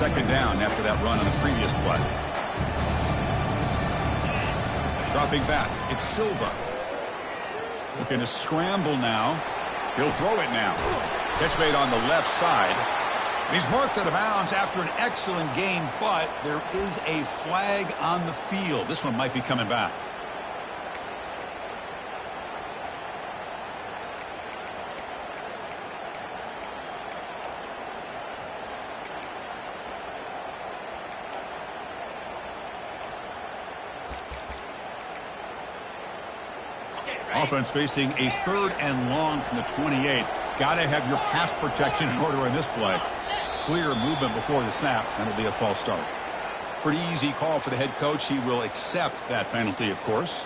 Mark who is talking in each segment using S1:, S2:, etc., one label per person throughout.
S1: second down after that run on the previous play. Dropping back, it's Silva. Looking to scramble now. He'll throw it now. Catch made on the left side. And he's marked out of bounds after an excellent game, but there is a flag on the field. This one might be coming back. Offense facing a 3rd and long from the 28. Got to have your pass protection in order in this play. Clear movement before the snap, and it'll be a false start. Pretty easy call for the head coach. He will accept that penalty, of course.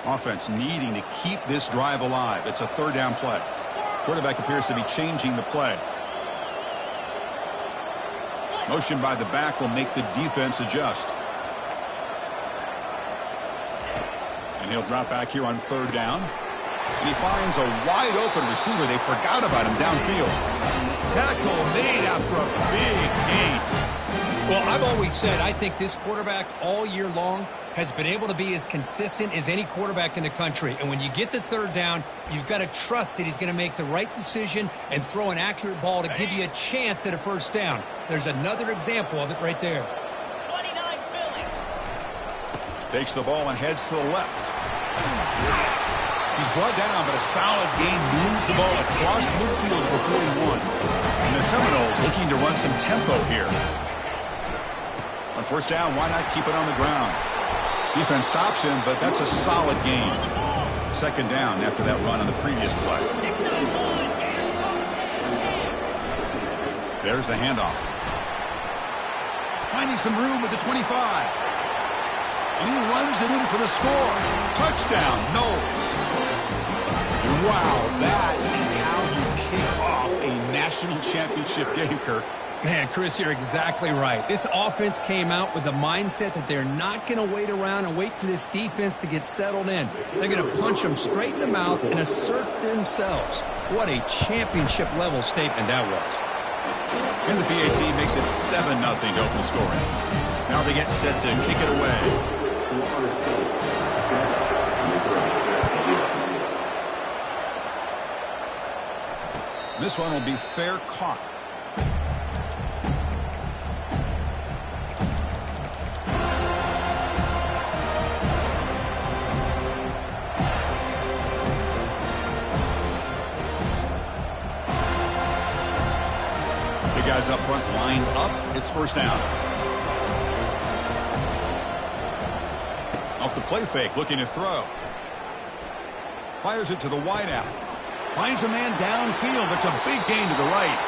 S1: Offense needing to keep this drive alive. It's a 3rd down play. Quarterback appears to be changing the play. Motion by the back will make the defense adjust. And he'll drop back here on 3rd down. And he finds a wide open receiver. They forgot about him downfield. Tackle made after a big gain.
S2: Well, I've always said I think this quarterback all year long has been able to be as consistent as any quarterback in the country. And when you get the 3rd down, you've got to trust that he's going to make the right decision and throw an accurate ball to give you a chance at a 1st down. There's another example of it right there.
S3: 29 Philly.
S1: Takes the ball and heads to the left. He's brought down, but a solid gain moves the ball across midfield for 41. And the Seminoles looking to run some tempo here. On 1st down, why not keep it on the ground? Defense stops him, but that's a solid gain. 2nd down after that run on the previous play. There's the handoff. Finding some room with the 25. And he runs it in for the score. Touchdown, Knowles. Wow, that is how you kick off a national championship game, Kirk.
S2: Man, Chris, you're exactly right. This offense came out with the mindset that they're not going to wait around and wait for this defense to get settled in. They're going to punch them straight in the mouth and assert themselves. What a championship-level statement that was.
S1: And the PAT makes it 7-0 to open the scoring. Now they get set to kick it away. This one will be fair caught. Guys up front lined up. It's 1st down. Off the play fake, looking to throw. Fires it to the wideout. Finds a man downfield. That's a big gain to the right.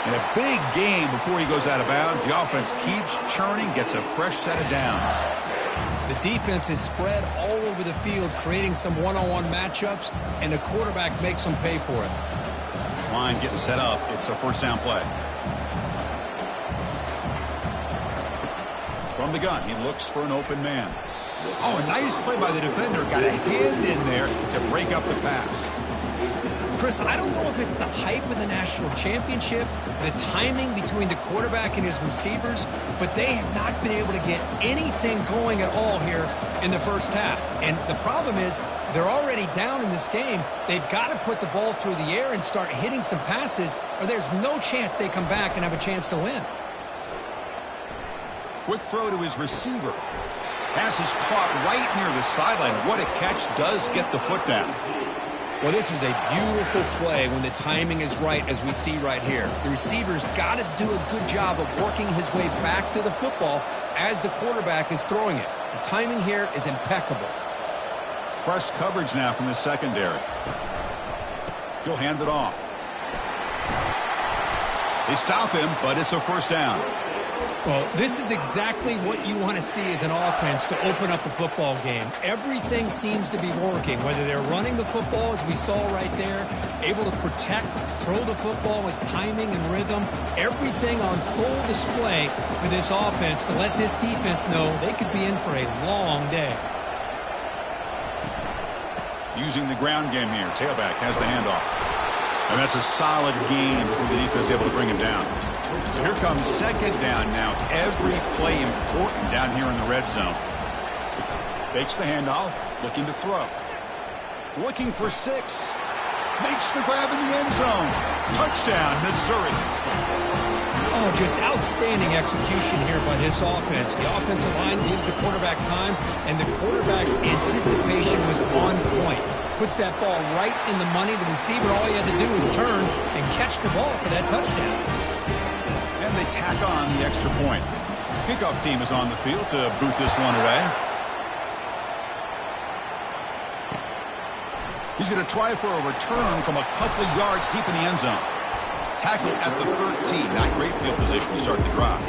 S1: And a big gain before he goes out of bounds. The offense keeps churning, gets a fresh set of downs.
S2: The defense is spread all over the field, creating some one-on-one matchups, and the quarterback makes them pay for it.
S1: This line getting set up. It's a 1st down play. From the gun, he looks for an open man. Oh, a nice play by the defender. Got a hand in there to break up the pass.
S2: Chris, I don't know if it's the hype of the national championship, the timing between the quarterback and his receivers, but they have not been able to get anything going at all here in the 1st half. And the problem is they're already down in this game. They've got to put the ball through the air and start hitting some passes, or there's no chance they come back and have a chance to win.
S1: Quick throw to his receiver. Pass is caught right near the sideline. What a catch. Does get the foot down.
S2: Well, this is a beautiful play when the timing is right, as we see right here. The receiver's got to do a good job of working his way back to the football as the quarterback is throwing it. The timing here is impeccable.
S1: Press coverage now from the secondary. He'll hand it off. They stop him, but it's a 1st down.
S2: Well, this is exactly what you want to see as an offense to open up a football game. Everything seems to be working, whether they're running the football, as we saw right there, able to protect, throw the football with timing and rhythm, everything on full display for this offense to let this defense know they could be in for a long day.
S1: Using the ground game here. Tailback has the handoff. And that's a solid gain before the defense able to bring him down. So here comes second down now. Every play important down here in the red zone. Takes the handoff. Looking to throw. Looking for 6. Makes the grab in the end zone. Touchdown, Missouri.
S2: Oh, just outstanding execution here by this offense. The offensive line gives the quarterback time, and the quarterback's anticipation was on point. Puts that ball right in the money. The receiver, all he had to do was turn and catch the ball for that touchdown.
S1: And they tack on the extra point. Kickoff team is on the field to boot this one away. He's going to try for a return from a couple of yards deep in the end zone. Tackle at the 13. Not great field position to start the drive.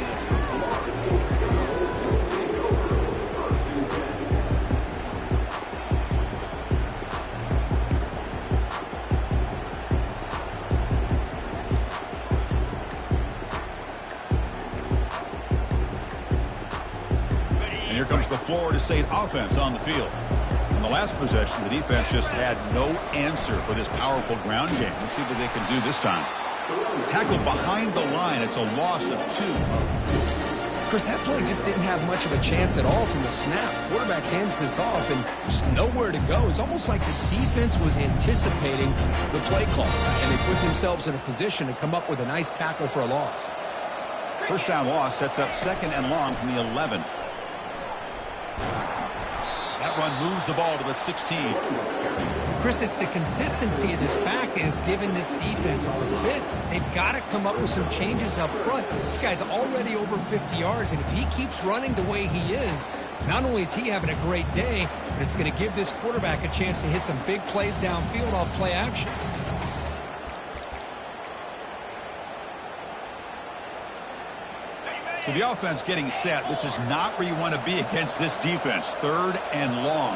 S1: And here comes the Florida State offense on the field. In the last possession, the defense just had no answer for this powerful ground game. Let's see what they can do this time. Tackle behind the line. It's a loss of 2.
S2: Chris, that play just didn't have much of a chance at all from the snap. Quarterback hands this off and just nowhere to go. It's almost like the defense was anticipating the play call, and they put themselves in a position to come up with a nice tackle for a loss.
S1: First down loss sets up second and long from the 11. That run moves the ball to the 16.
S2: Chris, it's the consistency of this pack is giving this defense the fits. They've got to come up with some changes up front. This guy's already over 50 yards, and if he keeps running the way he is, not only is he having a great day, but it's going to give this quarterback a chance to hit some big plays downfield off play action.
S1: So the offense getting set. This is not where you want to be against this defense. Third and long.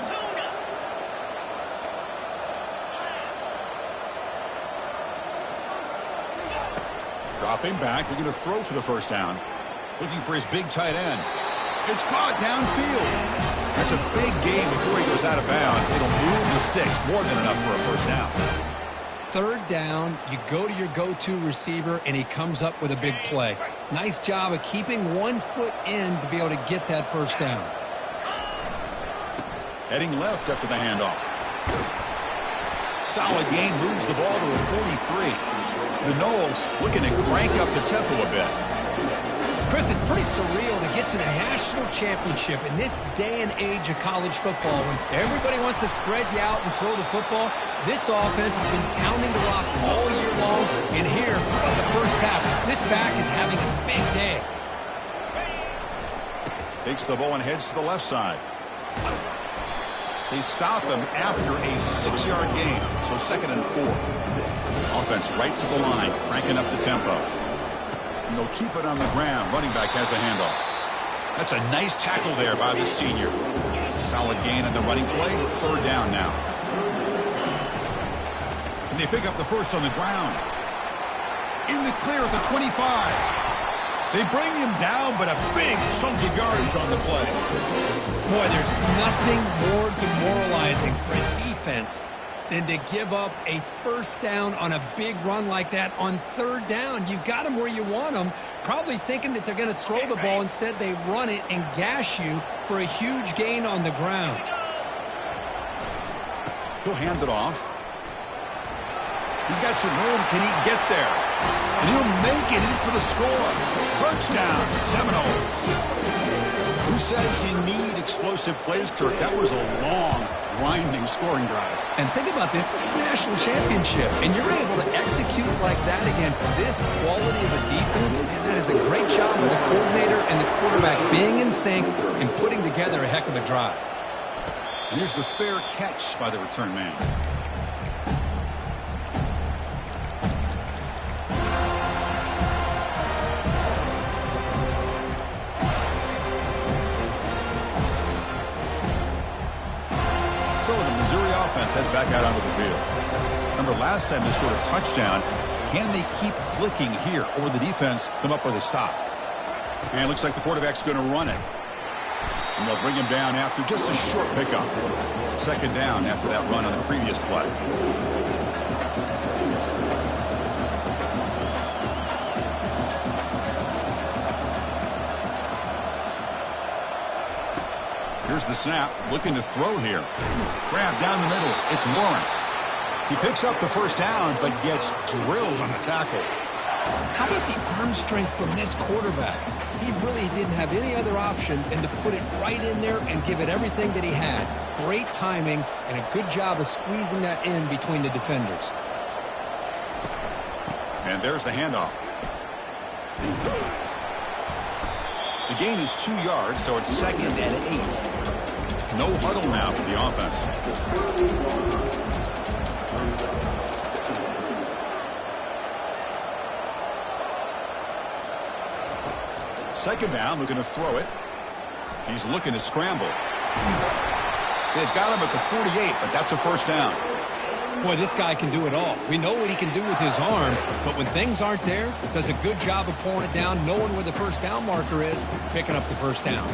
S1: Dropping back. They're going to throw for the first down. Looking for his big tight end. It's caught downfield. That's a big gain before he goes out of bounds. It'll move the sticks. More than enough for a first down.
S2: Third down, you go to your go-to receiver, and he comes up with a big play. Nice job of keeping 1 foot in to be able to get that first down.
S1: Heading left after the handoff. Solid gain, moves the ball to the 43. The Noles looking to crank up the tempo a bit.
S2: Chris, it's pretty surreal to get to the national championship in this day and age of college football when everybody wants to spread you out and throw the football. This offense has been pounding the rock all year long, and here, how about the first half? This back is having a big day.
S1: Takes the ball and heads to the left side. They stop him after a 6-yard gain, so second and 4. Offense right to the line, cranking up the tempo. And they'll keep it on the ground. Running back has the handoff. That's a nice tackle there by the senior. Solid gain on the running play. Third down now. Can they pick up the first on the ground? In the clear at the 25. They bring him down, but a big chunk of yardage on the play.
S2: Boy, there's nothing more demoralizing for a defense than to give up a first down on a big run like that on third down. You've got them where you want them, probably thinking that they're going to throw the ball. Instead, they run it and gash you for a huge gain on the ground.
S1: He'll hand it off. He's got some room. Can he get there? And he'll make it in for the score. Touchdown, Seminoles. Who says you need explosive plays, Kirk? That was a long, winding scoring drive.
S2: And think about this. This is the national championship, and you're able to execute like that against this quality of a defense. Man, that is a great job of the coordinator and the quarterback being in sync and putting together a heck of a drive.
S1: And here's the fair catch by the return man. So the Missouri offense heads back out onto the field. Remember, last time they scored a touchdown. Can they keep clicking here, or will the defense come up with a stop? And it looks like the quarterback's going to run it. And they'll bring him down after just a short pickup. Second down after that run on the previous play. Here's the snap, looking to throw here. Grab down the middle, it's Lawrence. He picks up the first down, but gets drilled on the tackle.
S2: How about the arm strength from this quarterback? He really didn't have any other option than to put it right in there and give it everything that he had. Great timing and a good job of squeezing that in between the defenders.
S1: And there's the handoff. The gain is 2 yards, so it's 2nd and 8. No huddle now for the offense. Second down, looking to throw it. He's looking to scramble. They've got him at the 48, but that's a first down.
S2: Boy, this guy can do it all. We know what he can do with his arm, but when things aren't there, does a good job of pulling it down, knowing where the first down marker is, picking up the first down.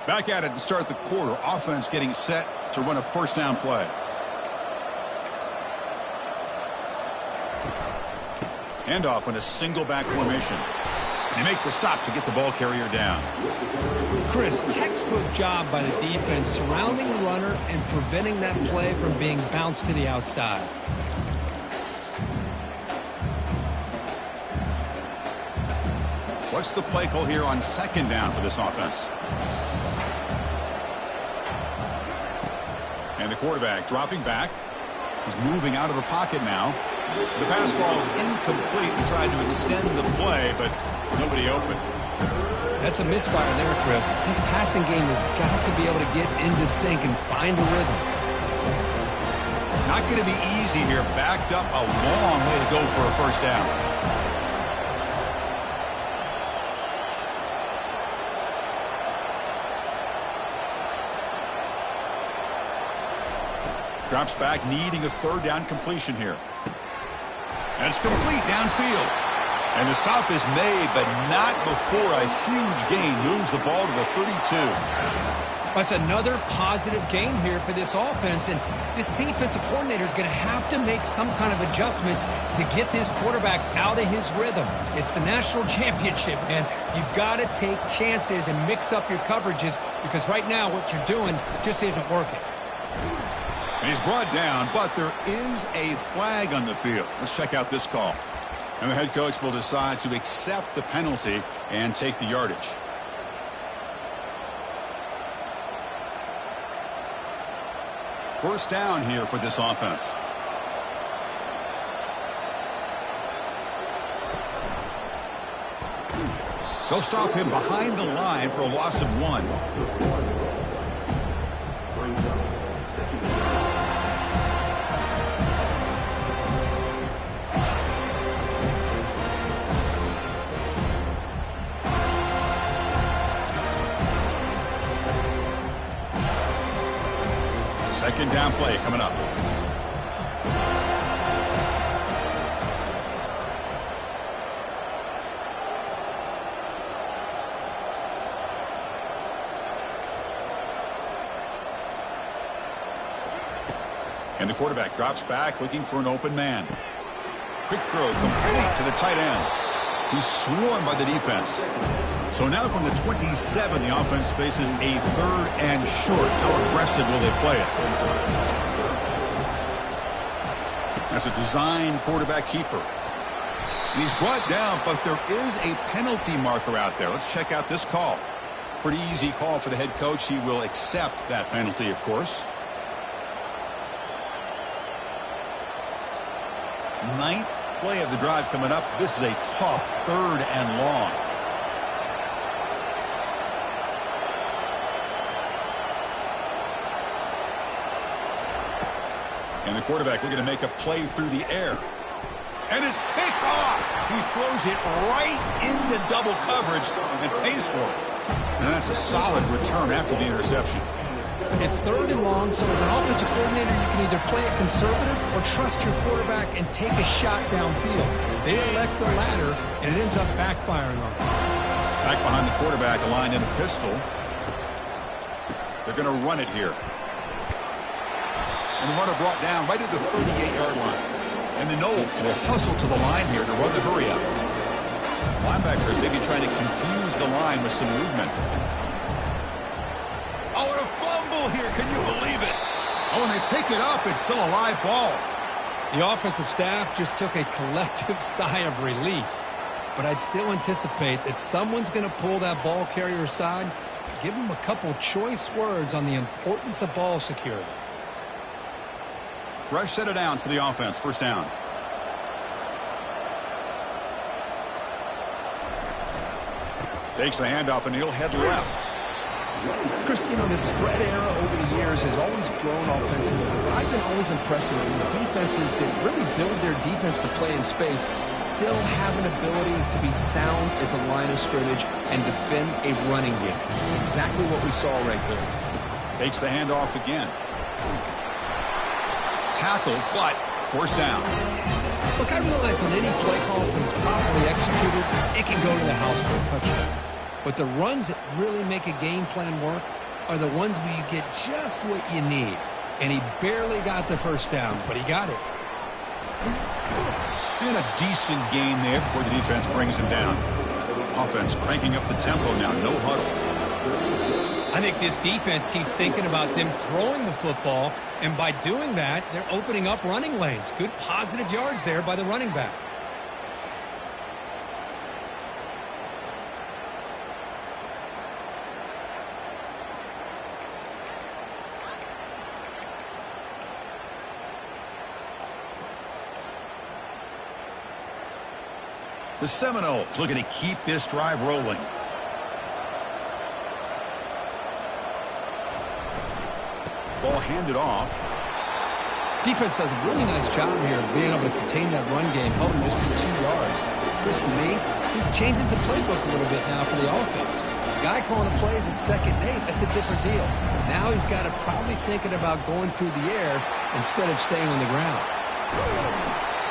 S1: Back at it to start the quarter. Offense getting set to run a first down play. Handoff in a single back formation. They make the stop to get the ball carrier down.
S2: Chris, textbook job by the defense surrounding the runner and preventing that play from being bounced to the outside.
S1: What's the play call here on second down for this offense? And the quarterback dropping back. He's moving out of the pocket now. The pass ball is incomplete. He tried to extend the play, but nobody open.
S2: That's a misfire there, Chris. This passing game has got to be able to get into sync and find a rhythm.
S1: Not going to be easy here. Backed up a long way to go for a first down. Drops back, needing a third down completion here. And it's complete downfield. And the stop is made, but not before a huge gain moves the ball to the 32.
S2: That's another positive gain here for this offense, and this defensive coordinator is going to have to make some kind of adjustments to get this quarterback out of his rhythm. It's the national championship, man. You've got to take chances and mix up your coverages, because right now what you're doing just isn't working.
S1: And he's brought down, but there is a flag on the field. Let's check out this call. And the head coach will decide to accept the penalty and take the yardage. First down here for this offense. They'll stop him behind the line for a loss of 1. Second down play coming up. And the quarterback drops back, looking for an open man. Quick throw complete to the tight end. He's swarmed by the defense. So now from the 27, the offense faces a third and short. How aggressive will they play it? That's a design quarterback keeper. He's brought down, but there is a penalty marker out there. Let's check out this call. Pretty easy call for the head coach. He will accept that penalty, of course. 9th play of the drive coming up. This is a tough 3rd and long. And the quarterback looking to make a play through the air. And it's picked off. He throws it right into double coverage and pays for it. And that's a solid return after the interception.
S2: It's 3rd and long, so as an offensive coordinator, you can either play it conservative or trust your quarterback and take a shot downfield. They elect the latter, and it ends up backfiring on them.
S1: Back behind the quarterback, aligned in a pistol. They're going to run it here. And the runner brought down right at the 38-yard line. And the Knowles will hustle to the line here to run the hurry up. Linebackers maybe trying to confuse the line with some movement. Oh, and a fumble here. Can you believe it? Oh, and they pick it up. It's still a live ball.
S2: The offensive staff just took a collective sigh of relief. But I'd still anticipate that someone's going to pull that ball carrier aside, give him a couple choice words on the importance of ball security.
S1: Fresh set of downs for the offense. 1st down. Takes the handoff, and he'll head left.
S2: Chris, you know, the spread era over the years has always grown offensively, but I've been always impressed with defenses that really build their defense to play in space, still have an ability to be sound at the line of scrimmage and defend a running game. It's exactly what we saw right there.
S1: Takes the handoff again. Tackle, but 1st down.
S2: Look, I realize on any play call, when it's properly executed, it can go to the house for a touchdown. But the runs that really make a game plan work are the ones where you get just what you need. And he barely got the 1st down, but he got it.
S1: And a decent gain there before the defense brings him down. Offense cranking up the tempo now. No huddle.
S2: I think this defense keeps thinking about them throwing the football, and by doing that, they're opening up running lanes. Good positive yards there by the running back.
S1: The Seminoles looking to keep this drive rolling. Ball handed off.
S2: Defense does a really nice job here of being able to contain that run game, held him just for 2 yards. Chris, to me, this changes the playbook a little bit now for the offense. Guy calling the plays at 2nd and 8, that's a different deal. Now he's got to probably thinking about going through the air instead of staying on the ground.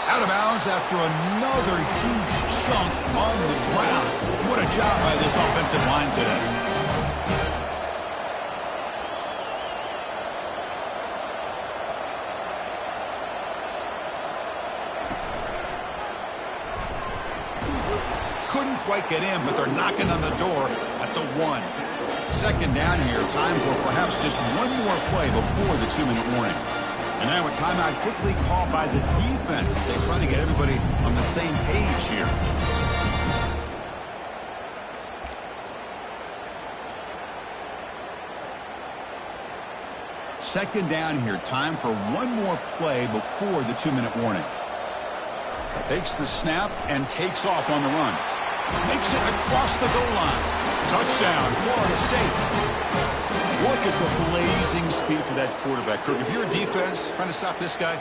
S1: Out of bounds after another huge chunk on the ground. What a job by this offensive line today. Couldn't quite get in, but they're knocking on the door at the 1. 2nd down here. Time for perhaps just one more play before the 2-minute warning. And now a timeout quickly called by the defense. They try to get everybody on the same page here. Second down here. Time for one more play before the 2-minute warning. Takes the snap and takes off on the run. Makes it across the goal line. Touchdown, Florida State. Look at the blazing speed for that quarterback. Kirk, if you're a defense trying to stop this guy,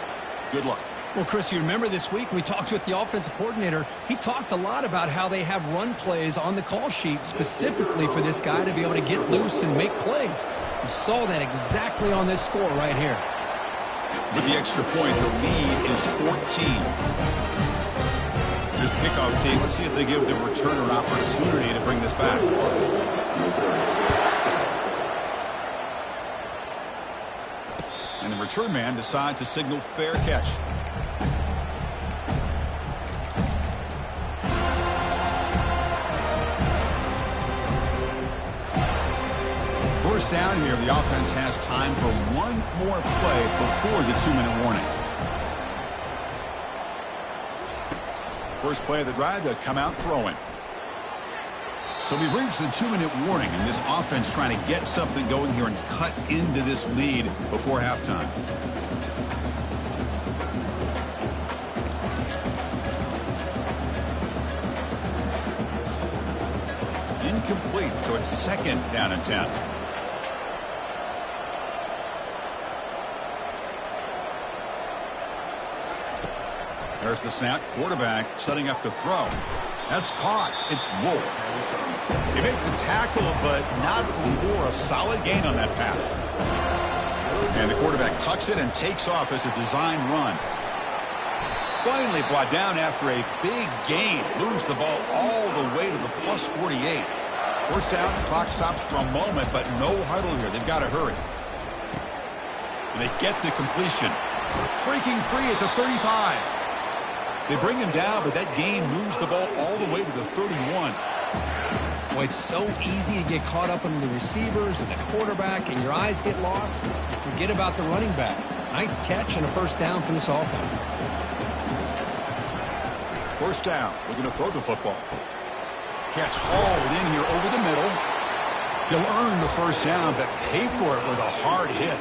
S1: good luck.
S2: Well, Chris, you remember this week we talked with the offensive coordinator. He talked a lot about how they have run plays on the call sheet specifically for this guy to be able to get loose and make plays. You saw that exactly on this score right here.
S1: With the extra point, the lead is 14. Here's the kickoff team. Let's see if they give the returner an opportunity to bring this back. And the return man decides to signal fair catch. First down here, the offense has time for one more play before the 2-minute warning. First play of the drive, they'll come out throwing. So we've reached the 2-minute warning, and this offense trying to get something going here and cut into this lead before halftime. incomplete. So it's 2nd down and 10. There's the snap. Quarterback setting up to throw. That's caught. It's Wolf. They make the tackle, but not before a solid gain on that pass. And the quarterback tucks it and takes off as a design run. Finally brought down after a big gain. Moves the ball all the way to the plus 48. First down, the clock stops for a moment, but no huddle here. They've got to hurry. And they get the completion. Breaking free at the 35. They bring him down, but that gain moves the ball all the way to the 31.
S2: Well, it's so easy to get caught up in the receivers and the quarterback, and your eyes get lost. You forget about the running back. Nice catch and a first down for this offense.
S1: First down. We're going to throw the football. Catch hauled in here over the middle. He'll earn the first down, but pay for it with a hard hit.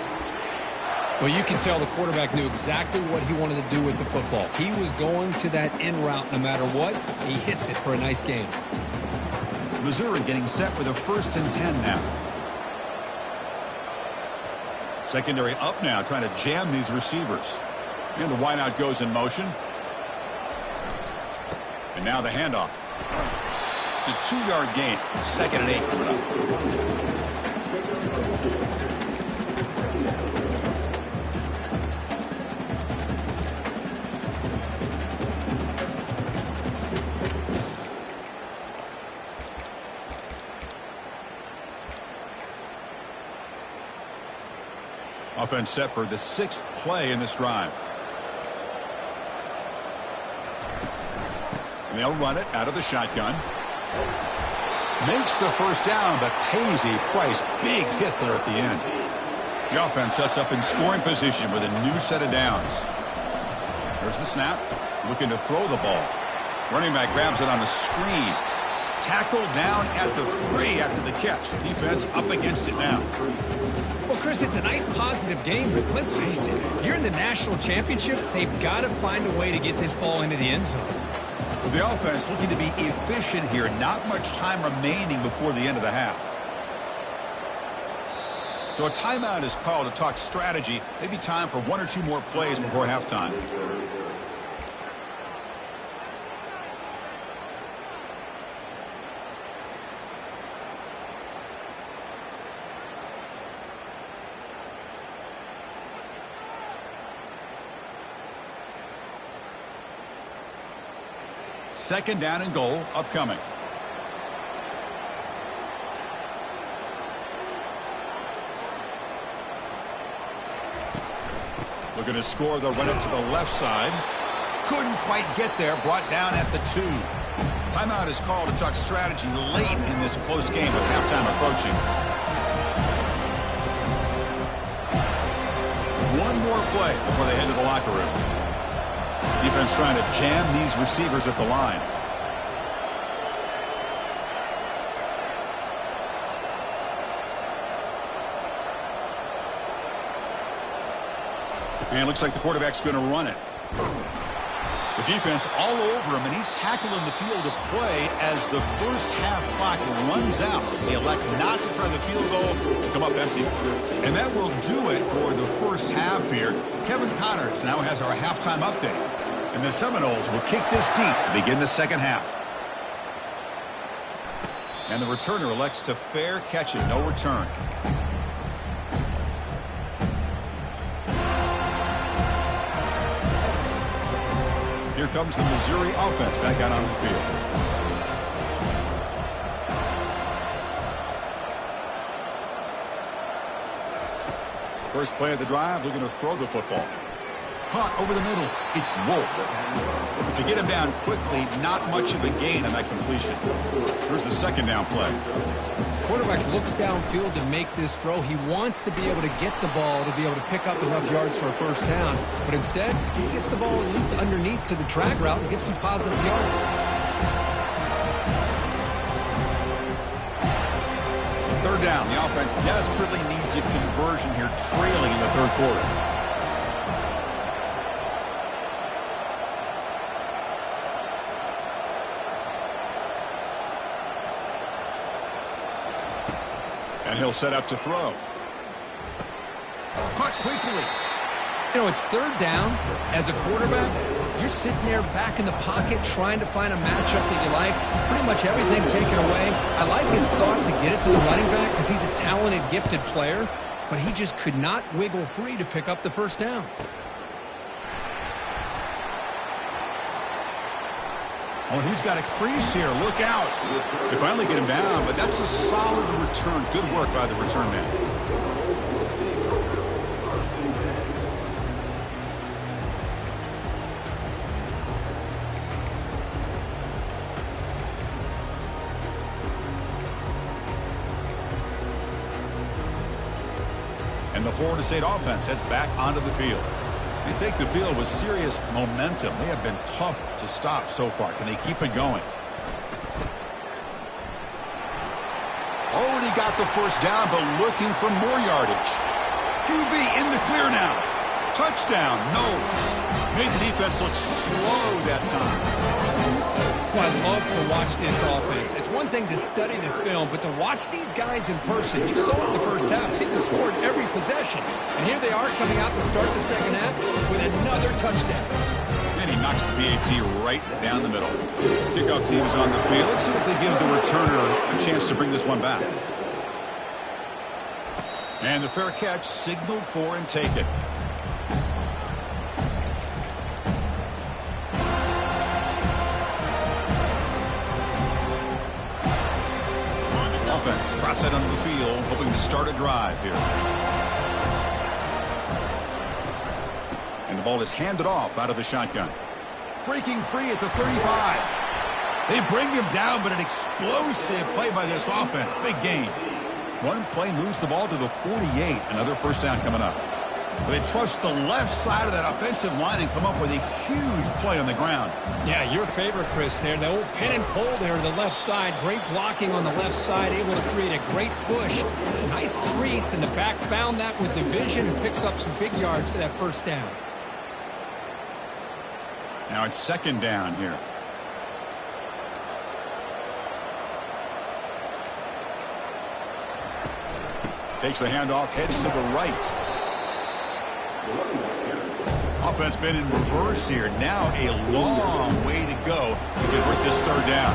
S2: Well, you can tell the quarterback knew exactly what he wanted to do with the football. He was going to that in route no matter what. He hits it for a nice gain.
S1: Missouri getting set with a 1st and 10 now. Secondary up now, trying to jam these receivers. And the wideout goes in motion. And now the handoff. It's a 2-yard gain. 2nd and 8 coming up. Offense set for the 6th play in this drive. And they'll run it out of the shotgun. Makes the first down, but pays a price. Big hit there at the end. The offense sets up in scoring position with a new set of downs. There's the snap. Looking to throw the ball. Running back grabs it on a screen. Tackled down at the 3 after the catch. Defense up against it now.
S2: Well, Chris, it's a nice positive game, but let's face it, you're in the national championship. They've got to find a way to get this ball into the end zone.
S1: So the offense looking to be efficient here. Not much time remaining before the end of the half. So a timeout is called to talk strategy. Maybe time for 1 or 2 more plays before halftime. Second down and goal upcoming. Looking to score. They'll run it to the left side. Couldn't quite get there. Brought down at the 2. Timeout is called to talk strategy late in this close game with halftime approaching. One more play before they head to the locker room. Defense trying to jam these receivers at the line. And it looks like the quarterback's going to run it. The defense all over him, and he's tackled in the field of play as the first half clock runs out. They elect not to try the field goal, come up empty. And that will do it for the first half here. Kevin Connors now has our halftime update. And the Seminoles will kick this deep to begin the second half. And the returner elects to fair catch it, no return. Here comes the Missouri offense back out on the field. First play of the drive, looking to throw the football. Caught over the middle. It's Wolf. To get him down quickly, not much of a gain on that completion. Here's the second down play.
S2: Quarterback looks downfield to make this throw. He wants to be able to get the ball to be able to pick up enough yards for a first down. But instead, he gets the ball at least underneath to the drag route and gets some positive yards.
S1: Third down. The offense desperately needs a conversion here, trailing in the third quarter. And he'll set up to throw. Caught quickly.
S2: You know, it's third down. As a quarterback, you're sitting there back in the pocket trying to find a matchup that you like. Pretty much everything taken away. I like his thought to get it to the running back because he's a talented, gifted player, but he just could not wiggle free to pick up the first down.
S1: Oh, he's got a crease here. Look out. They finally get him down, but that's a solid return. Good work by the return man. And the Florida State offense heads back onto the field. They take the field with serious momentum. They have been tough to stop so far. Can they keep it going? Already got the first down, but looking for more yardage. QB in the clear now. Touchdown, Knowles. Made the defense look slow that time.
S2: Well, I love to watch this offense. It's one thing to study the film, but to watch these guys in person. You saw in the first half, seemed to score in every possession. And here they are coming out to start the second half with another touchdown.
S1: And he knocks the BAT right down the middle. Kickoff team's on the field. Let's see if they give the returner a chance to bring this one back. And the fair catch signaled for and taken. Offense cross that onto the field, hoping to start a drive here. And the ball is handed off out of the shotgun. Breaking free at the 35. They bring him down, but an explosive play by this offense. Big gain. One play moves the ball to the 48. Another first down coming up. They trust the left side of that offensive line and come up with a huge play on the ground.
S2: Yeah, your favorite, Chris, there. The old pin and pull there to the left side. Great blocking on the left side, able to create a great push. Nice crease, and the back found that with the vision and picks up some big yards for that first down.
S1: Now it's second down here. Takes the handoff, heads to the right. Offense been in reverse here. Now a long way to go to convert this third down.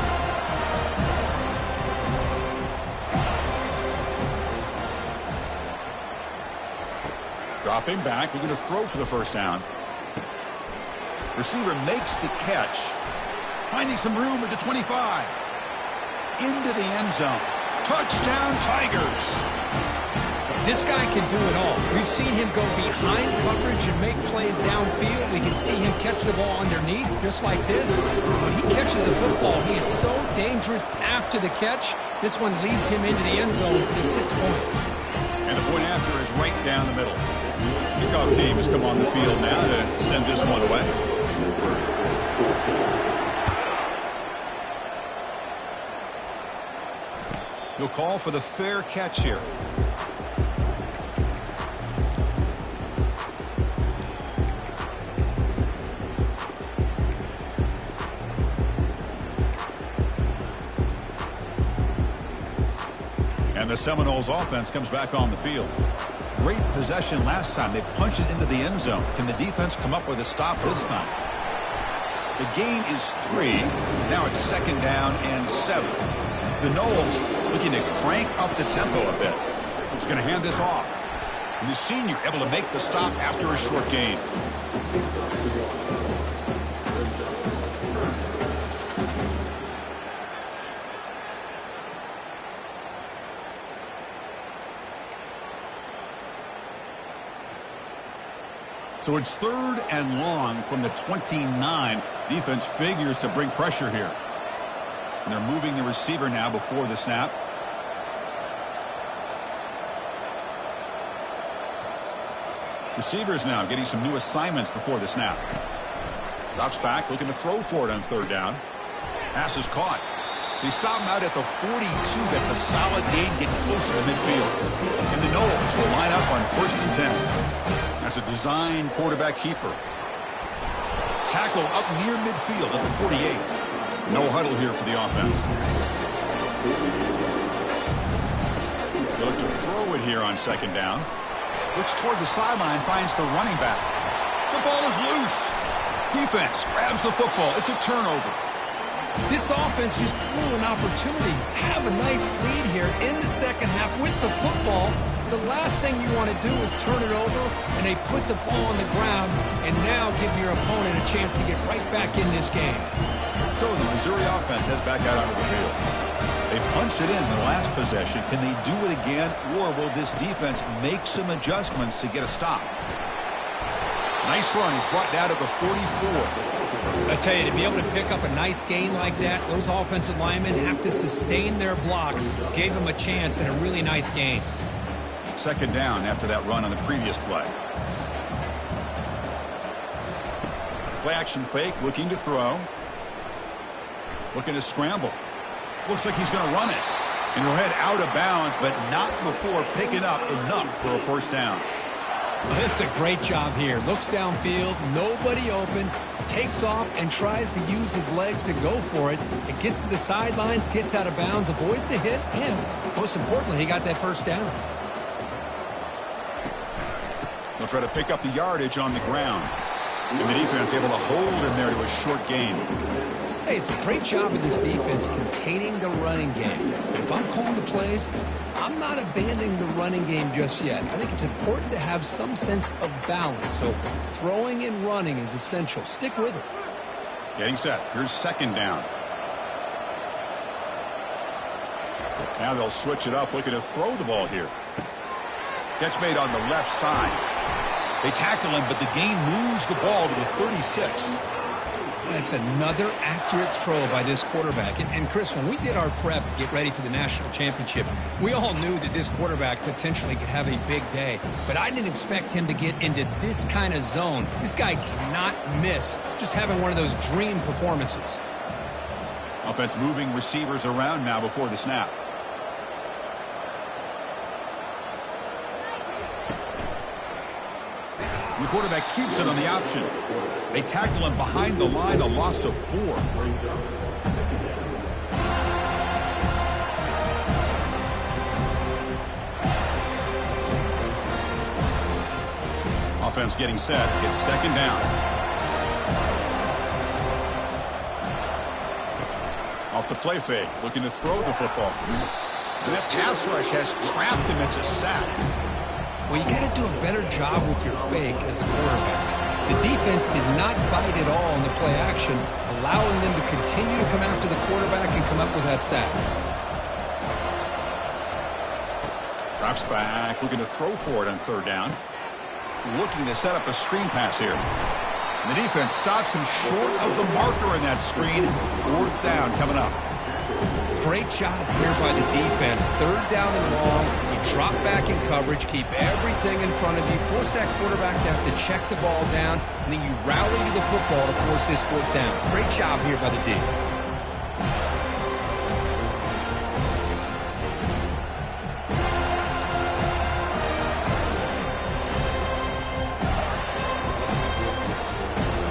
S1: Dropping back, looking to throw for the first down. Receiver makes the catch. Finding some room at the 25. Into the end zone. Touchdown, Tigers.
S2: This guy can do it all. We've seen him go behind coverage and make plays downfield. We can see him catch the ball underneath, just like this. When he catches a football, he is so dangerous after the catch. This one leads him into the end zone for the 6 points.
S1: And the point after is right down the middle. Kickoff team has come on the field now to send this one away. He'll call for the fair catch here. And the Seminoles offense comes back on the field. Great possession last time. They punched it into the end zone. Can the defense come up with a stop this time? The gain is 3. Now it's second down and 7. The Noles looking to crank up the tempo a bit. He's going to hand this off. And the senior able to make the stop after a short gain. So it's third and long from the 29. Defense figures to bring pressure here. And they're moving the receiver now before the snap. Receivers now getting some new assignments before the snap. Drops back, looking to throw for it on third down. Pass is caught. They stop him out at the 42. That's a solid gain, getting closer to midfield. And the Noles will line up on 1st and 10. That's a design quarterback keeper. Tackle up near midfield at the 48. No huddle here for the offense. They look to throw it here on second down. Looks toward the sideline, finds the running back. The ball is loose. Defense grabs the football. It's a turnover.
S2: This offense just blew an opportunity. Have a nice lead here in the second half with the football. The last thing you want to do is turn it over, and they put the ball on the ground and now give your opponent a chance to get right back in this game.
S1: So the Missouri offense heads back out onto the field. They punched it in the last possession. Can they do it again, or will this defense make some adjustments to get a stop? Nice run. He's brought down to the 44.
S2: I tell you, to be able to pick up a nice gain like that, those offensive linemen have to sustain their blocks. Gave him a chance and a really nice gain.
S1: Second down after that run on the previous play. Play action fake, looking to throw. Looking to scramble. Looks like he's going to run it. And he'll head out of bounds, but not before picking up enough for a first down.
S2: Well, this is a great job here. Looks downfield, nobody open, takes off and tries to use his legs to go for it. It gets to the sidelines, gets out of bounds, avoids the hit, and most importantly, he got that first down.
S1: They'll try to pick up the yardage on the ground. And the defense able to hold him there to a short gain.
S2: Hey, it's a great job of this defense containing the running game. If I'm calling the plays, I'm not abandoning the running game just yet. I think it's important to have some sense of balance. So throwing and running is essential. Stick with it.
S1: Getting set. Here's second down. Now they'll switch it up, looking to throw the ball here. Catch made on the left side. They tackle him, but the gain moves the ball to the 36.
S2: That's another accurate throw by this quarterback. And Chris, when we did our prep to get ready for the national championship, we all knew that this quarterback potentially could have a big day. But I didn't expect him to get into this kind of zone. This guy cannot miss. Just having one of those dream performances.
S1: Offense moving receivers around now before the snap. The quarterback keeps it on the option. They tackle him behind the line, a loss of 4. Offense getting set. It's second down. Off the play fake, looking to throw the football. And that pass rush has trapped him. It's a sack.
S2: Well, you got to do a better job with your fake as the quarterback. The defense did not bite at all in the play action, allowing them to continue to come after the quarterback and come up with that sack.
S1: Drops back, looking to throw for it on third down. Looking to set up a screen pass here. And the defense stops him short of the marker in that screen. Fourth down coming up.
S2: Great job here by the defense. Third down and long. You drop back in coverage, keep everything in front of you, force that quarterback to have to check the ball down, and then you rally to the football to force this fourth down. Great job here by the D.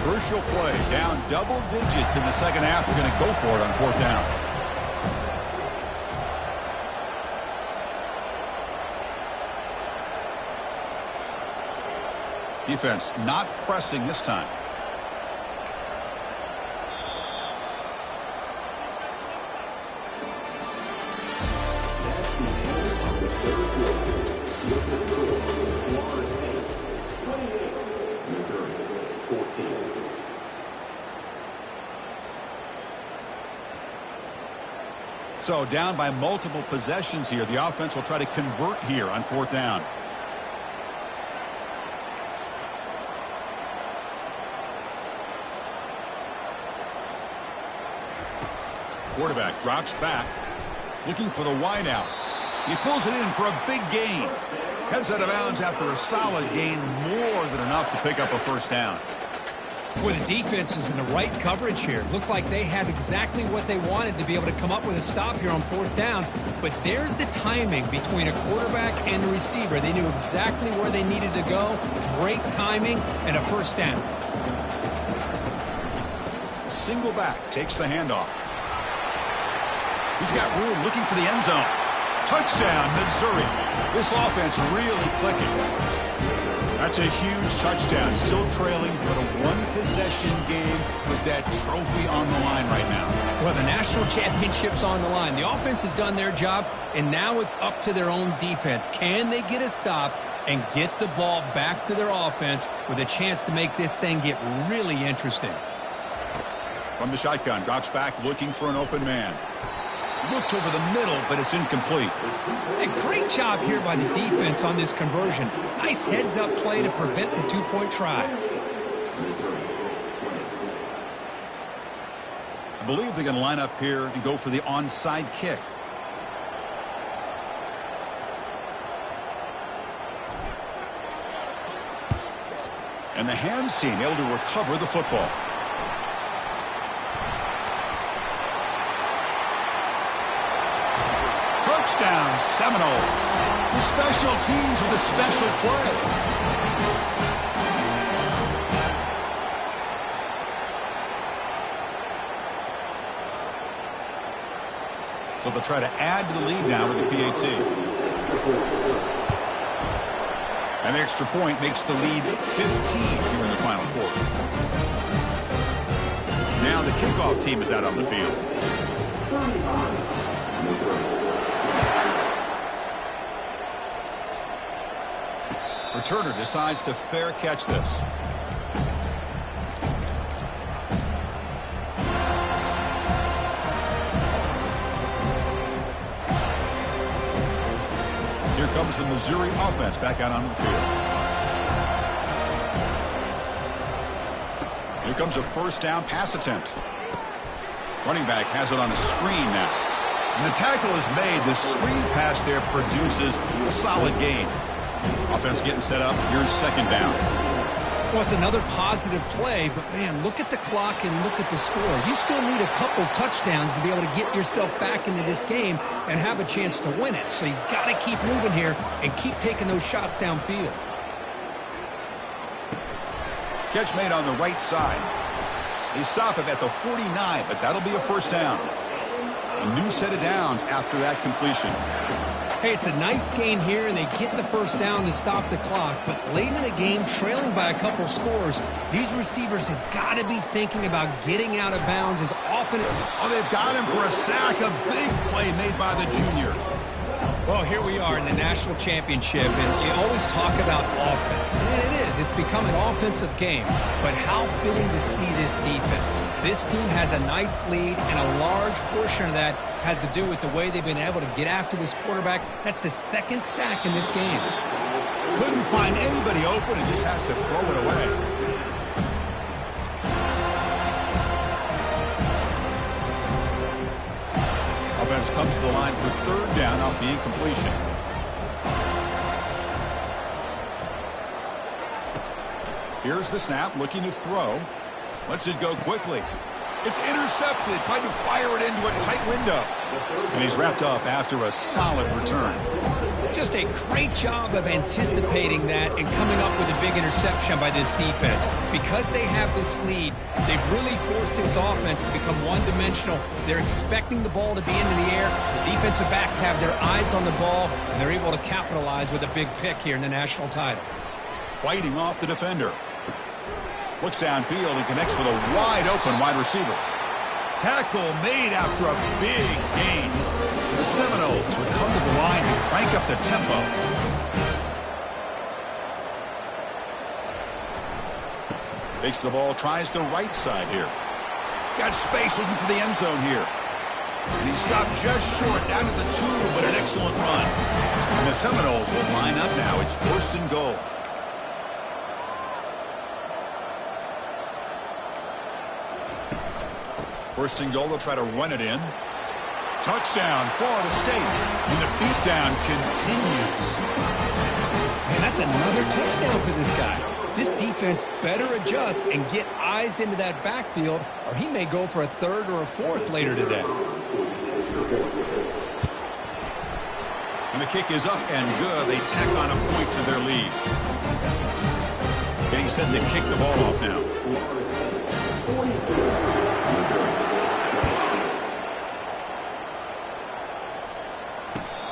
S1: Crucial play, down double digits in the second half. They're going to go for it on fourth down. Defense not pressing this time. So down by multiple possessions here. The offense will try to convert here on fourth down. Quarterback drops back, looking for the wide out. He pulls it in for a big gain. Heads out of bounds after a solid gain, more than enough to pick up a first down.
S2: Boy, the defense is in the right coverage here. Looked like they had exactly what they wanted to be able to come up with a stop here on fourth down. But there's the timing between a quarterback and a receiver. They knew exactly where they needed to go. Great timing and a first down.
S1: Single back takes the handoff. He's got room, looking for the end zone. Touchdown, Missouri. This offense really clicking. That's a huge touchdown. Still trailing, but a one-possession game with that trophy on the line right now.
S2: Well, the national championship's on the line. The offense has done their job, and now it's up to their own defense. Can they get a stop and get the ball back to their offense with a chance to make this thing get really interesting?
S1: From the shotgun, drops back looking for an open man. Looked over the middle, but it's incomplete.
S2: A great job here by the defense on this conversion. Nice heads-up play to prevent the two-point try.
S1: I believe they're going to line up here and go for the onside kick. And the hands team able to recover the football. Touchdown, Seminoles. The special teams with a special play. So they'll try to add to the lead now with the PAT. An extra point makes the lead 15 here in the final quarter. Now the kickoff team is out on the field. Returner decides to fair catch this. Here comes the Missouri offense back out onto the field. Here comes a first down pass attempt. Running back has it on a screen now. And the tackle is made. The screen pass there produces a solid gain. Offense getting set up. Here's second down.
S2: Well, it's another positive play, but, man, look at the clock and look at the score. You still need a couple touchdowns to be able to get yourself back into this game and have a chance to win it. So you got to keep moving here and keep taking those shots downfield.
S1: Catch made on the right side. They stop him at the 49, but that'll be a first down. A new set of downs after that completion.
S2: Hey, it's a nice gain here, and they get the first down to stop the clock. But late in the game, trailing by a couple scores, these receivers have got to be thinking about getting out of bounds as often.
S1: Oh, they've got him for a sack. A big play made by the junior.
S2: Well, here we are in the national championship, and you always talk about offense. And it is. It's become an offensive game. But how fitting to see this defense. This team has a nice lead, and a large portion of that has to do with the way they've been able to get after this quarterback. That's the second sack in this game.
S1: Couldn't find anybody open and just has to throw it away. Offense comes to the line for third down off the incompletion. Here's the snap, looking to throw. Lets it go quickly. It's intercepted, trying to fire it into a tight window. And he's wrapped up after a solid return.
S2: Just a great job of anticipating that and coming up with a big interception by this defense. Because they have this lead, they've really forced this offense to become one-dimensional. They're expecting the ball to be into the air. The defensive backs have their eyes on the ball, and they're able to capitalize with a big pick here in the national title. Fighting off the defender. Looks downfield and connects with a wide-open wide receiver. Tackle made after a big gain. The Seminoles would come to the line and crank up the tempo. Takes the ball, tries the right side here. Got space looking for the end zone here. And he stopped just short down at the 2, but an excellent run. And the Seminoles will line up now. It's first and goal. First and goal, they'll try to run it in. Touchdown, Florida State. And the beatdown continues. Man, that's another touchdown for this guy. This defense better adjust and get eyes into that backfield, or he may go for a third or a fourth later today. And the kick is up and good. They tack on a point to their lead. Getting set to kick the ball off now.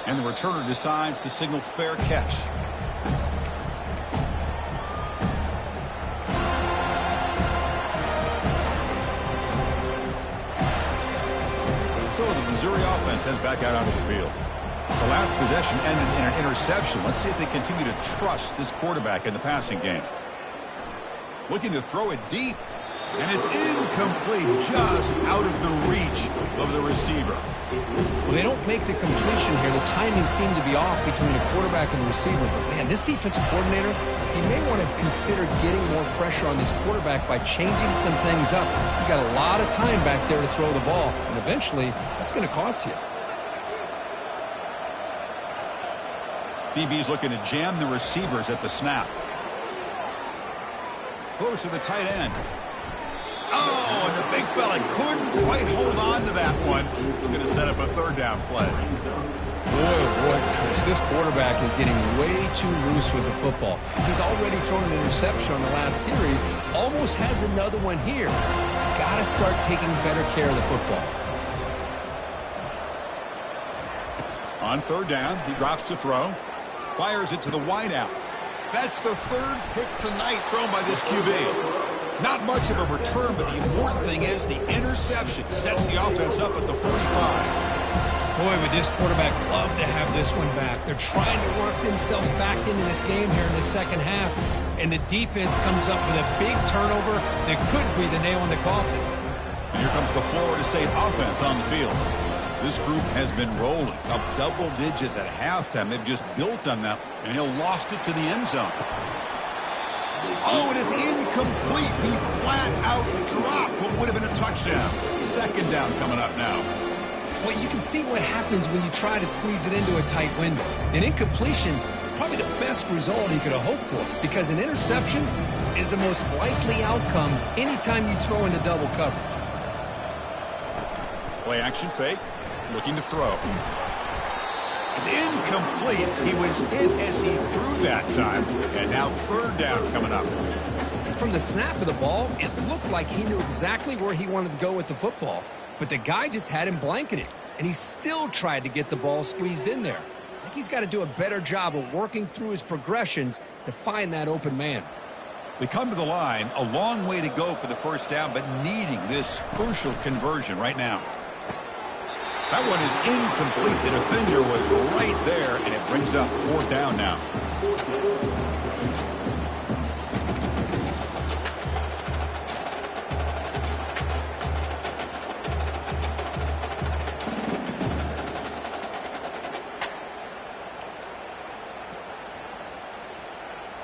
S1: And the returner decides to signal fair catch. So the Missouri offense heads back out onto the field. The last possession ended in an interception. Let's see if they continue to trust this quarterback in the passing game. Looking to throw it deep. And it's incomplete, just out of the reach of the receiver.
S2: Well, they don't make the completion here. The timing seemed to be off between the quarterback and the receiver. But, man, this defensive coordinator, he may want to consider getting more pressure on this quarterback by changing some things up. You got a lot of time back there to throw the ball, and eventually that's going to cost you.
S1: DB's looking to jam the receivers at the snap. Close to the tight end. Oh, and the big fella couldn't quite hold on to that one. We're going to set up a third down play.
S2: Boy, Chris, this quarterback is getting way too loose with the football. He's already thrown an interception on the last series, almost has another one here. He's got to start taking better care of the football.
S1: On third down, he drops to throw, fires it to the wideout. That's the third pick tonight thrown by this QB. Not much of a return, but the important thing is the interception sets the offense up at the 45.
S2: Boy, would this quarterback love to have this one back. They're trying to work themselves back into this game here in the second half, and the defense comes up with a big turnover that could be the nail in the coffin.
S1: And here comes the Florida State offense on the field. This group has been rolling up double digits at halftime. They've just built on that, and he'll lost it to the end zone. Oh, and it's incomplete. He flat out dropped what would have been a touchdown. Second down coming up now.
S2: Well, you can see what happens when you try to squeeze it into a tight window. An incompletion is probably the best result he could have hoped for, because an interception is the most likely outcome anytime you throw into double cover.
S1: Play action fake. Looking to throw. It's incomplete. He was hit as he threw that time. And now third down coming up.
S2: From the snap of the ball, it looked like he knew exactly where he wanted to go with the football. But the guy just had him blanketed. And he still tried to get the ball squeezed in there. I think he's got to do a better job of working through his progressions to find that open man.
S1: They come to the line. A long way to go for the first down, but needing this crucial conversion right now. That one is incomplete. The defender was right there, and it brings up fourth down now.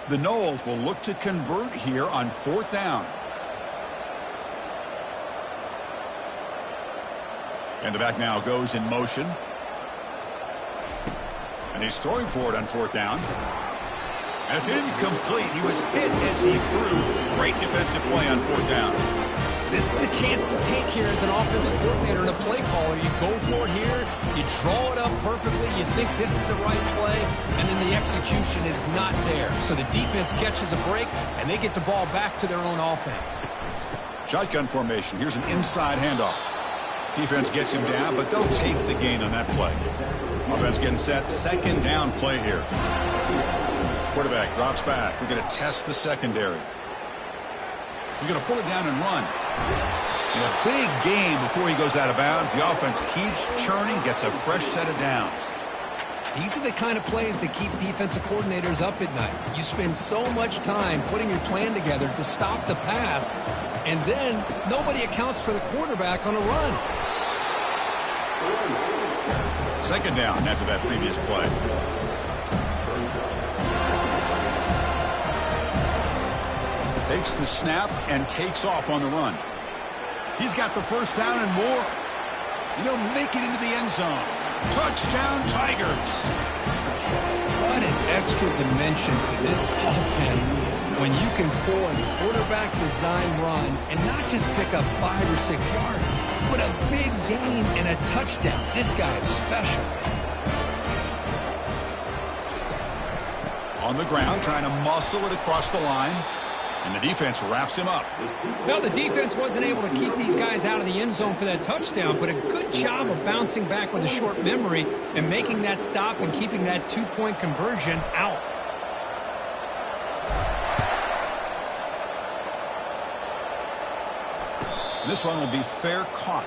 S1: The Noles will look to convert here on fourth down. And the back now goes in motion. And he's throwing for it on fourth down. And it's incomplete. He was hit as he threw. Great defensive play on fourth down.
S2: This is the chance you take here as an offensive coordinator and a play caller. You go for it here. You draw it up perfectly. You think this is the right play. And then the execution is not there. So the defense catches a break, and they get the ball back to their own offense.
S1: Shotgun formation. Here's an inside handoff. Defense gets him down, but they'll take the gain on that play. Offense getting set. Second down play here. Quarterback drops back. We're going to test the secondary. He's going to pull it down and run. And a big gain before he goes out of bounds. The offense keeps churning, gets a fresh set of downs.
S2: These are the kind of plays that keep defensive coordinators up at night. You spend so much time putting your plan together to stop the pass, and then nobody accounts for the quarterback on a run.
S1: Second down after that previous play. Takes the snap and takes off on the run. He's got the first down and more. And he'll make it into the end zone. Touchdown, Tigers.
S2: What an extra dimension to this offense when you can pull a quarterback design run and not just pick up 5 or 6 yards, but a big gain and a touchdown. This guy is special.
S1: On the ground, trying to muscle it across the line. And the defense wraps him up.
S2: Well, the defense wasn't able to keep these guys out of the end zone for that touchdown, but a good job of bouncing back with a short memory and making that stop and keeping that two-point conversion out.
S1: This one will be fair caught.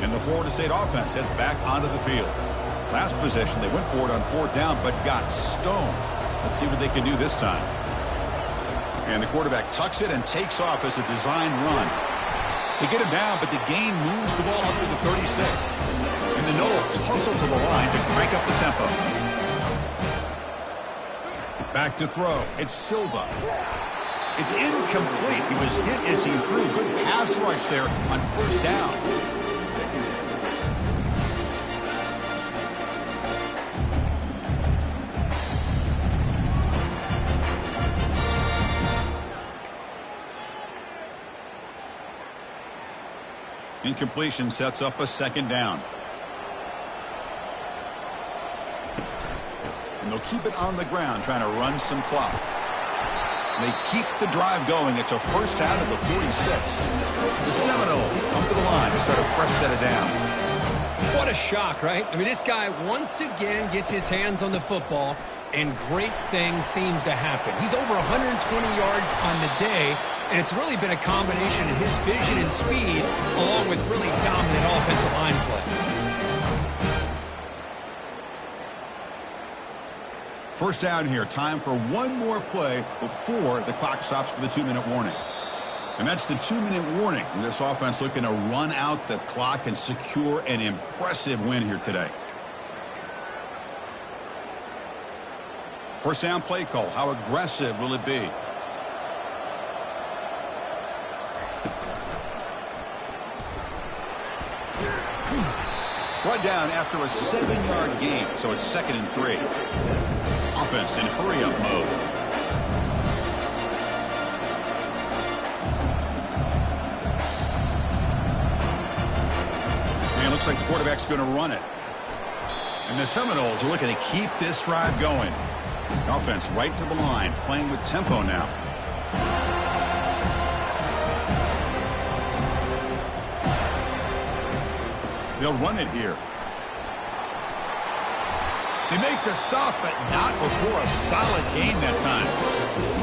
S1: And the Florida State offense heads back onto the field. Last possession, they went for it on fourth down, but got stoned. Let's see what they can do this time. And the quarterback tucks it and takes off as a design run. They get him down, but the gain moves the ball up to the 36. And the Noles hustle to the line to crank up the tempo. Back to throw. It's Silva. It's incomplete. He was hit as he threw. Good pass rush there on first down. Incompletion sets up a second down. And they'll keep it on the ground, trying to run some clock. They keep the drive going. It's a first down at the 46. The Seminoles come to the line to start a fresh set of downs.
S2: What a shock, right? I mean, this guy once again gets his hands on the football, and great things seems to happen. He's over 120 yards on the day, and it's really been a combination of his vision and speed along with really dominant offensive line play.
S1: First down here. Time for one more play before the clock stops for the 2-minute warning. And that's the 2-minute warning. And this offense looking to run out the clock and secure an impressive win here today. First down play call. How aggressive will it be? Brought down after a 7-yard gain, so it's 2nd and 3. Offense in hurry-up mode. And it looks like the quarterback's going to run it. And the Seminoles are looking to keep this drive going. Offense right to the line, playing with tempo now. They'll run it here. They make the stop, but not before a solid gain that time.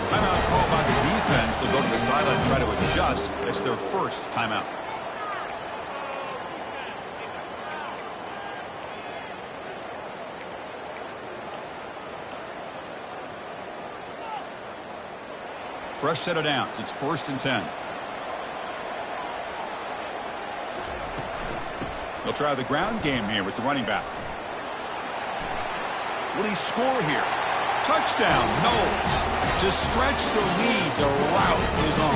S1: Timeout called by the defense. They'll go to the sideline and try to adjust. It's their first timeout. Fresh set of downs. It's 1st and 10. They'll try the ground game here with the running back. Will he score here? Touchdown, Noles. To stretch the lead, the route is on.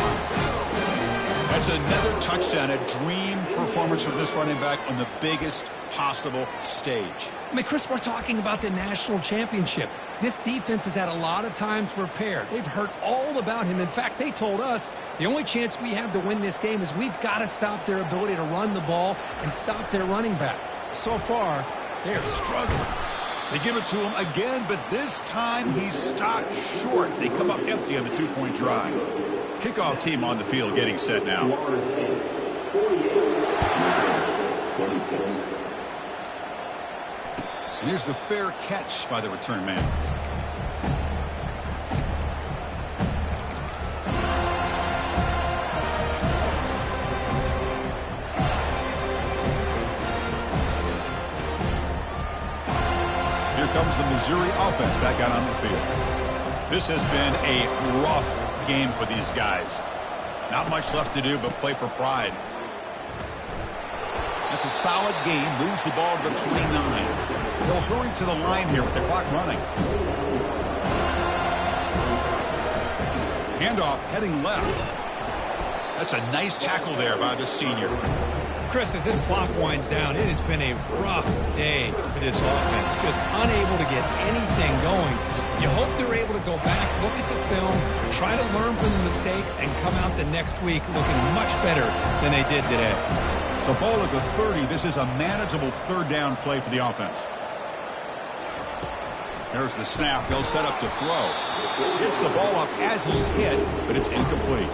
S1: That's another touchdown, a dream performance for this running back on the biggest possible stage.
S2: I mean, Chris, we're talking about the national championship. This defense has had a lot of time to prepare. They've heard all about him. In fact, they told us the only chance we have to win this game is we've got to stop their ability to run the ball and stop their running back. So far, they're struggling.
S1: They give it to him again, but this time he's stopped short. They come up empty on the 2-point drive. Kickoff team on the field getting set now. And here's the fair catch by the return man. Here comes the Missouri offense back out on the field. This has been a rough game for these guys. Not much left to do but play for pride. That's a solid game. Moves the ball to the 29. They'll hurry to the line here with the clock running. Handoff heading left. That's a nice tackle there by the senior.
S2: Chris, as this clock winds down, it has been a rough day for this offense. Just unable to get anything going. You hope they're able to go back, look at the film, try to learn from the mistakes, and come out the next week looking much better than they did today.
S1: So ball at the 30. This is a manageable third down play for the offense. There's the snap. They'll set up to throw. Gets the ball up as he's hit, but it's incomplete.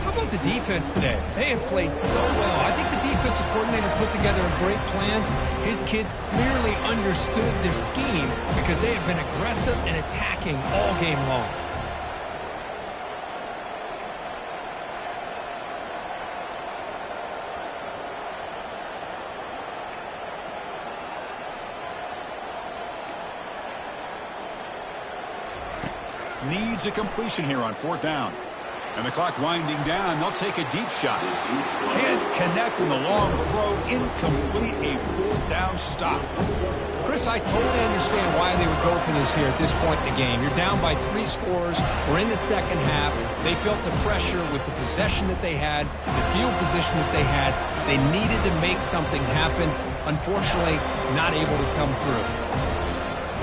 S2: How about the defense today? They have played so well. I think the defensive coordinator put together a great plan. His kids clearly understood their scheme because they have been aggressive and attacking all game long.
S1: Needs a completion here on fourth down. And the clock winding down, they'll take a deep shot. Can't connect with the long throw. Incomplete, a fourth down stop.
S2: Chris, I totally understand why they would go for this here at this point in the game. You're down by 3 scores. We're in the second half. They felt the pressure with the possession that they had, the field position that they had. They needed to make something happen. Unfortunately, not able to come through.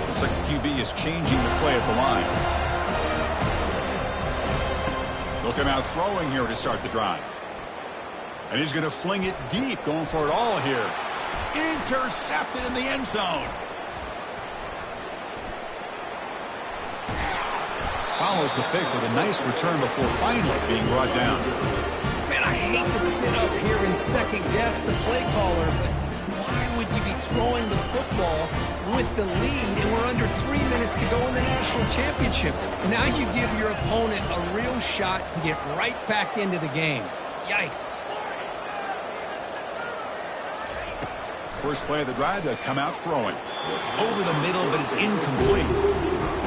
S1: Looks like the QB is changing the play at the line. They'll come out throwing here to start the drive. And he's going to fling it deep, going for it all here. Intercepted in the end zone. Follows the pick with a nice return before finally being brought down.
S2: Man, I hate to sit up here and second guess the play caller, but why would you be throwing the football with the lead and we're under 3 minutes to go in the national championship? Now you give your opponent a real shot to get right back into the game. Yikes.
S1: First play of the drive, they'll come out throwing. Over the middle, but it's incomplete.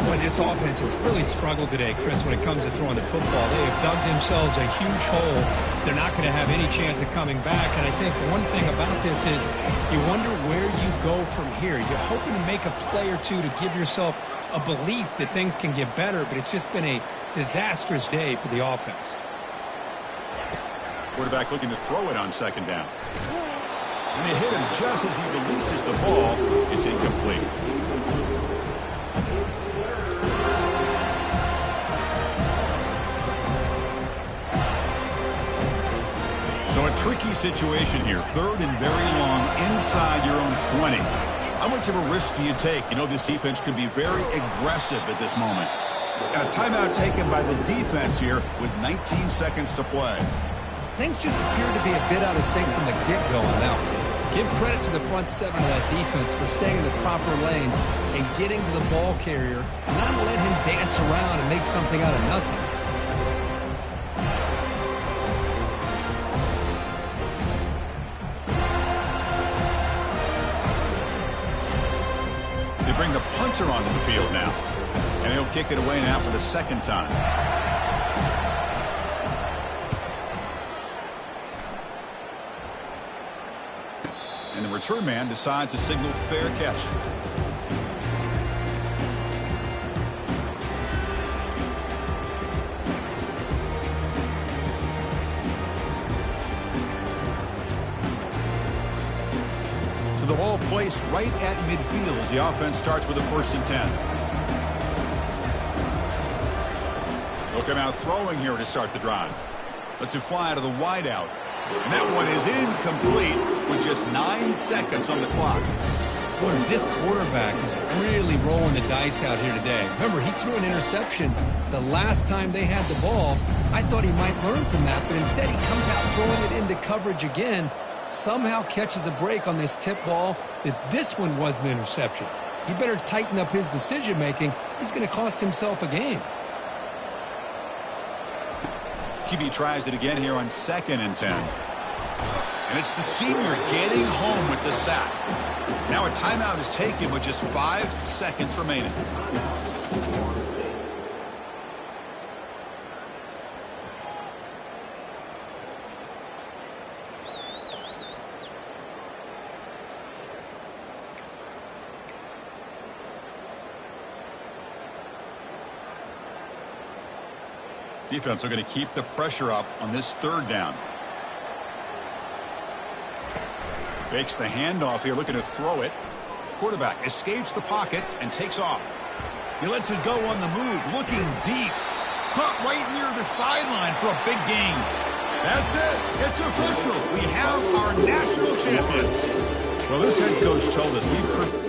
S2: Boy, this offense has really struggled today, Chris, when it comes to throwing the football. They have dug themselves a huge hole. They're not going to have any chance of coming back. And I think one thing about this is you wonder where you go from here. You're hoping to make a play or two to give yourself a belief that things can get better, but it's just been a disastrous day for the offense.
S1: Quarterback looking to throw it on second down. And they hit him just as he releases the ball. It's incomplete. So a tricky situation here. Third and very long inside your own 20. How much of a risk do you take? You know this defense could be very aggressive at this moment. And a timeout taken by the defense here with 19 seconds to play.
S2: Things just appear to be a bit out of sync from the get-go on that one. Give credit to the front seven of that defense for staying in the proper lanes and getting to the ball carrier, not let him dance around and make something out of nothing.
S1: They bring the punter onto the field now. And he'll kick it away now for the second time. And the return man decides to signal fair catch. So the ball placed right at midfield as the offense starts with a 1st and 10. They'll come out throwing here to start the drive. Let's it fly to the wideout. And that one is incomplete with just 9 seconds on the clock.
S2: Boy, this quarterback is really rolling the dice out here today. Remember, he threw an interception the last time they had the ball. I thought he might learn from that, but instead he comes out throwing it into coverage again. Somehow catches a break on this tip ball that this one was an interception. He better tighten up his decision-making. He's going to cost himself a game.
S1: QB tries it again here on 2nd and 10. And it's the senior getting home with the sack. Now a timeout is taken with just 5 seconds remaining. Defense are going to keep the pressure up on this 3rd down. Fakes the handoff here, looking to throw it. Quarterback escapes the pocket and takes off. He lets it go on the move, looking deep. Caught right near the sideline for a big gain. That's it. It's official. We have our national champions. Well, this head coach told us we